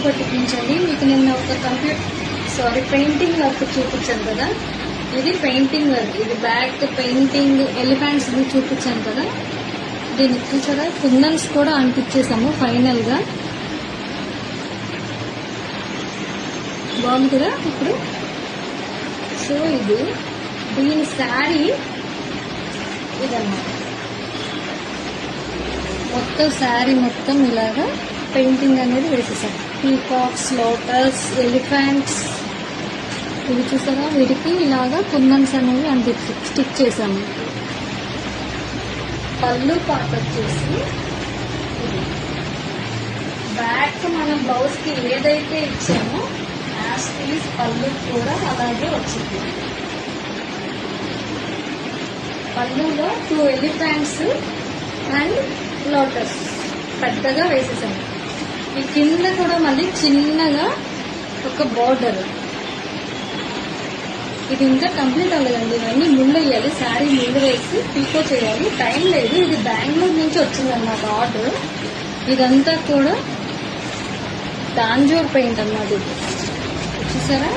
పట్టించండి. మీకు నిన్న ఒక పెయింటింగ్ వర్క్ చూపించాను కదా, ఇది పెయింటింగ్ వర్క్. ఇది బ్యాక్ పెయింటింగ్ ఎలిఫెంట్స్ చూపించాను కదా, దీనికి చూసారా కుందన్స్ కూడా అంటించేసాము ఫైనల్ గా. బాగుంది కదా ఇప్పుడు. సో ఇది దీని శారీ ఇదన్నమాట. మొత్తం శారీ మొత్తం ఇలాగా పెయింటింగ్ అనేది వేసేసాం. పీకాక్స్, లోటస్, ఎలిఫెంట్స్ ఇవి చూసారా, వీటికి ఇలాగా కుందన్స్ అనేవి స్టిక్ చేసాము. పళ్ళు పాట వచ్చేసి బ్యాక్ మనం బ్లౌజ్ కి ఏదైతే ఇచ్చామో యాస్టీస్ పళ్ళు కూడా అలాగే వచ్చింది. పళ్ళులో 2 ఎలిఫెంట్స్ అండ్ లోటస్ పెద్దగా వేసేసాము. ఈ కింద కూడా మళ్ళీ చిన్నగా ఒక బోర్డర్. ఇది ఇంకా కంప్లీట్ అవ్వలేదండి, ఇవన్నీ ముందు వేయాలి. శారీ ముందు వేసి పీకో చేయాలి, టైం లేదు. ఇది బెంగళూరు నుంచి వచ్చిందన్నమాట ఆర్డర్. ఇదంతా కూడా తాంజూర్ పెయింట్ అన్నమాట. ఇది చూసారా,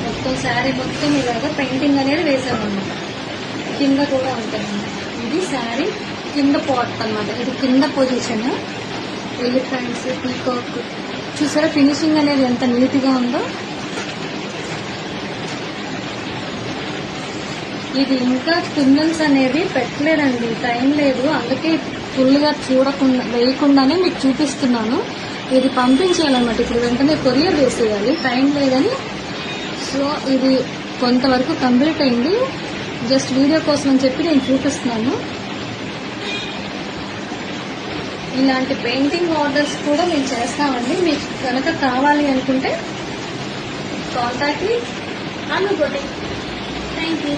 మొత్తం శారీ మొత్తం ఇలాగా పెయింటింగ్ అనేది వేసామన్నమాట. కింద కూడా ఉంటుంది. ఇది శారీ కింద పార్ట్ అన్నమాట. ఇది కింద పొజిషన్. ఎలిఫెంట్స్, పీకాక్ చూసారా, ఫినిషింగ్ అనేది ఎంత నీట్ గా ఉందో. ఇది ఇంకా కుందన్స్ అనేది పెట్టలేదండి, టైం లేదు. అందుకే ఫుల్ గా వేయకుండానే మీకు చూపిస్తున్నాను. ఇది పంపించేయాలన్నమాట. ఇప్పుడు వెంటనే కొరియర్ వేసేయాలి, టైం లేదని. సో ఇది కొంతవరకు కంప్లీట్ అయింది. జస్ట్ వీడియో కోసం అని చెప్పి నేను చూపిస్తున్నాను. ఇలాంటి పెయింటింగ్ ఆర్డర్స్ కూడా మేము చేస్తామండి. మీకు కనుక కావాలి అనుకుంటే కాంటాక్ట్ మీ. అనుకోండి. Thank you.